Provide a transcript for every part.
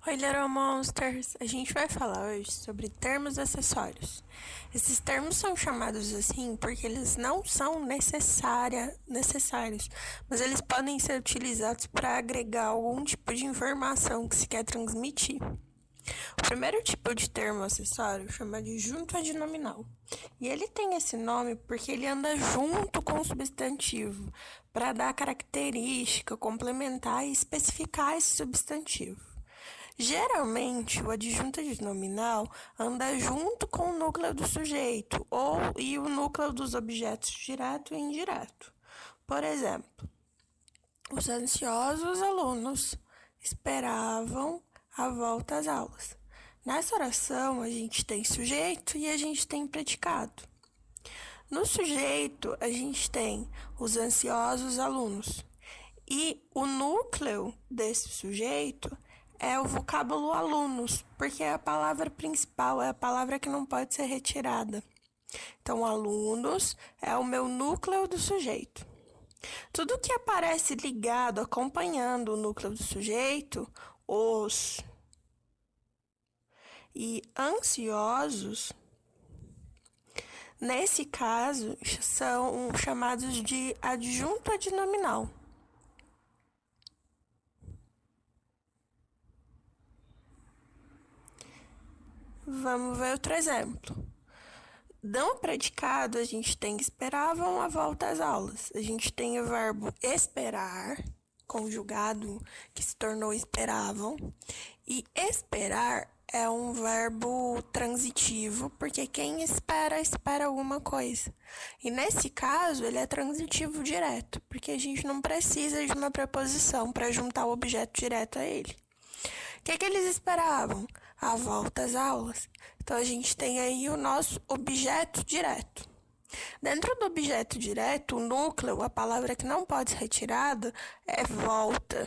Oi, Little Monsters! A gente vai falar hoje sobre termos acessórios. Esses termos são chamados assim porque eles não são necessários, mas eles podem ser utilizados para agregar algum tipo de informação que se quer transmitir. O primeiro tipo de termo acessório chama de junto adnominal. E ele tem esse nome porque ele anda junto com o substantivo, para dar característica, complementar e especificar esse substantivo. Geralmente, o adjunto adnominal anda junto com o núcleo do sujeito e o núcleo dos objetos direto e indireto. Por exemplo, os ansiosos alunos esperavam a volta às aulas. Nessa oração, a gente tem sujeito e a gente tem predicado. No sujeito, a gente tem os ansiosos alunos. E o núcleo desse sujeito é o vocábulo alunos, porque é a palavra principal, é a palavra que não pode ser retirada. Então, alunos é o meu núcleo do sujeito. Tudo que aparece ligado, acompanhando o núcleo do sujeito, os e ansiosos, nesse caso, são chamados de adjunto adnominal. Vamos ver outro exemplo. No predicado, a gente tem esperavam a volta às aulas. A gente tem o verbo esperar, conjugado, que se tornou esperavam. E esperar é um verbo transitivo, porque quem espera, espera alguma coisa. E nesse caso, ele é transitivo direto, porque a gente não precisa de uma preposição para juntar o objeto direto a ele. O que eles esperavam? A volta às aulas. Então, a gente tem aí o nosso objeto direto. Dentro do objeto direto, o núcleo, a palavra que não pode ser retirada, é volta.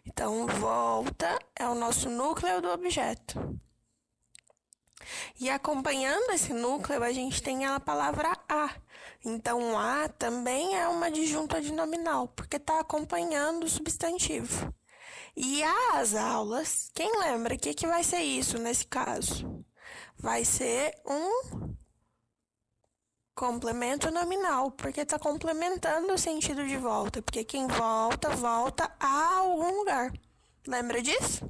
Então, volta é o nosso núcleo do objeto. E acompanhando esse núcleo, a gente tem a palavra a. Então, a também é uma adjunta adnominal, porque está acompanhando o substantivo. E as aulas, quem lembra? O que vai ser isso nesse caso? Vai ser um complemento nominal, porque está complementando o sentido de volta, porque quem volta, volta a algum lugar. Lembra disso?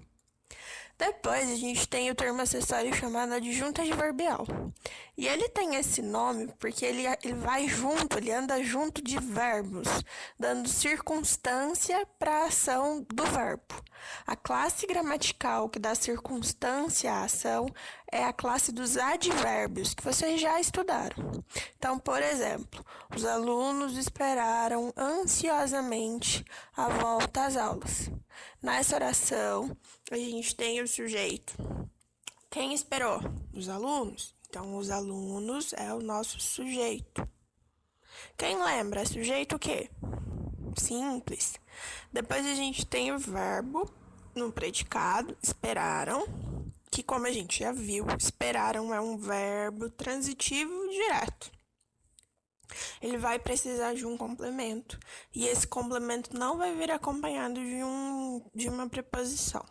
Depois a gente tem o termo acessório chamado adjunto adverbial. E ele tem esse nome porque ele vai junto, ele anda junto de verbos, dando circunstância para a ação do verbo. A classe gramatical que dá circunstância à ação é a classe dos advérbios, que vocês já estudaram. Então, por exemplo, os alunos esperaram ansiosamente a volta às aulas. Nessa oração, a gente tem o sujeito. Quem esperou? Os alunos. Então, os alunos é o nosso sujeito. Quem lembra? É sujeito o quê? Simples. Depois a gente tem o verbo no predicado, esperaram, que como a gente já viu, esperaram é um verbo transitivo direto. Ele vai precisar de um complemento, e esse complemento não vai vir acompanhado de uma preposição.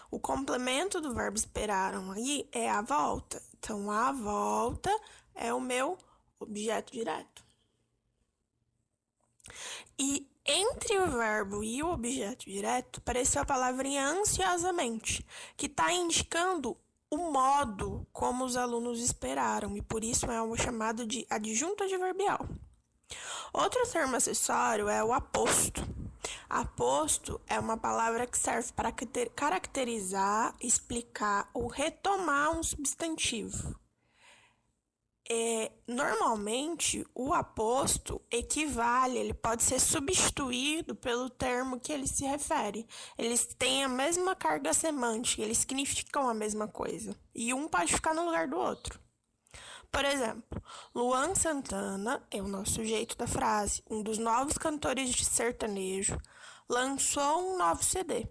O complemento do verbo esperaram aí é a volta. Então, a volta é o meu objeto direto. E entre o verbo e o objeto direto, apareceu a palavrinha ansiosamente, que está indicando o modo como os alunos esperaram, e por isso é o chamado de adjunto adverbial. Outro termo acessório é o aposto. Aposto é uma palavra que serve para caracterizar, explicar ou retomar um substantivo. Normalmente, o aposto equivale, ele pode ser substituído pelo termo que ele se refere. Eles têm a mesma carga semântica, eles significam a mesma coisa. E um pode ficar no lugar do outro. Por exemplo, Luan Santana é o nosso sujeito da frase. Um dos novos cantores de sertanejo lançou um novo CD.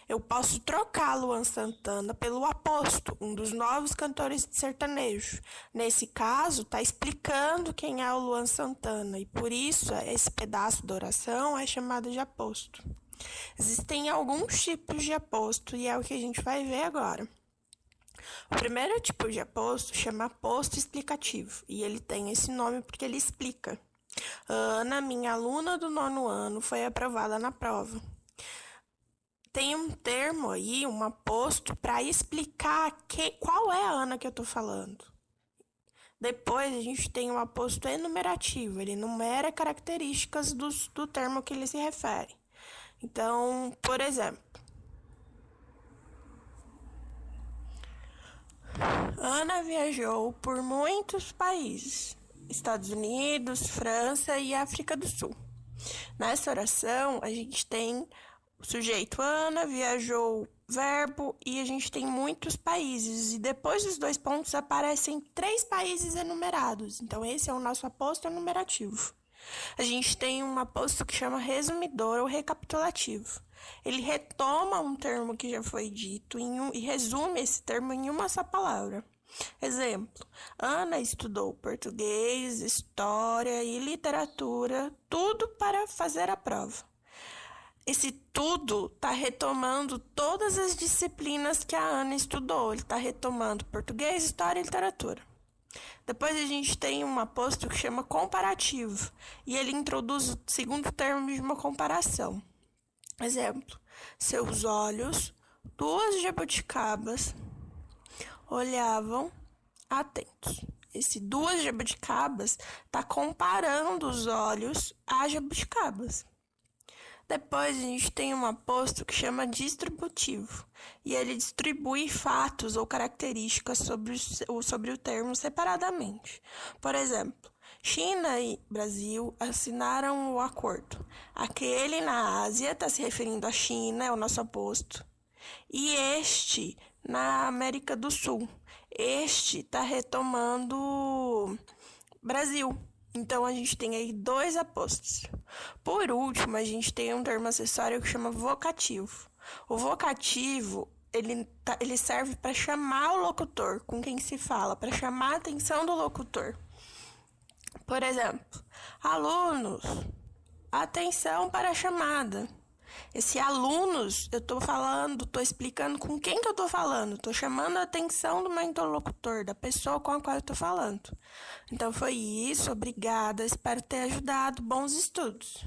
Eu posso trocar Luan Santana pelo Aposto, um dos novos cantores de sertanejo. Nesse caso, está explicando quem é o Luan Santana, e por isso esse pedaço da oração é chamado de aposto. Existem alguns tipos de aposto e é o que a gente vai ver agora. O primeiro tipo de aposto chama aposto explicativo e ele tem esse nome porque ele explica. A Ana, minha aluna do 9º ano, foi aprovada na prova. Tem um termo aí, um aposto, para explicar qual é a Ana que eu estou falando. Depois a gente tem um aposto enumerativo, ele enumera características do termo que ele se refere. Então, por exemplo, Ana viajou por muitos países, Estados Unidos, França e África do Sul. Nessa oração, a gente tem o sujeito Ana, viajou, verbo, e a gente tem muitos países. E depois dos 2 pontos aparecem 3 países enumerados. Então, esse é o nosso aposto enumerativo. A gente tem um aposto que chama resumidor ou recapitulativo. Ele retoma um termo que já foi dito e resume esse termo em uma só palavra. Exemplo: Ana estudou português, história e literatura, tudo para fazer a prova. Esse tudo está retomando todas as disciplinas que a Ana estudou. Ele está retomando português, história e literatura. Depois a gente tem um aposto que chama comparativo, e ele introduz o segundo termo de uma comparação. Exemplo: seus olhos, 2 jabuticabas, olhavam atentos. Esse 2 jabuticabas está comparando os olhos a jabuticabas. Depois a gente tem um aposto que chama distributivo, e ele distribui fatos ou características sobre o termo separadamente. Por exemplo, China e Brasil assinaram o acordo. Aquele na Ásia está se referindo à China, é o nosso aposto, e este na América do Sul. Este está retomando Brasil. Então, a gente tem aí 2 apostos. Por último, a gente tem um termo acessório que chama vocativo. O vocativo, ele serve para chamar o locutor com quem se fala, para chamar a atenção do locutor. Por exemplo, alunos, atenção para a chamada. Esse alunos, eu estou explicando com quem que eu estou falando. Estou chamando a atenção do meu interlocutor, da pessoa com a qual eu estou falando. Então foi isso, obrigada, espero ter ajudado. Bons estudos!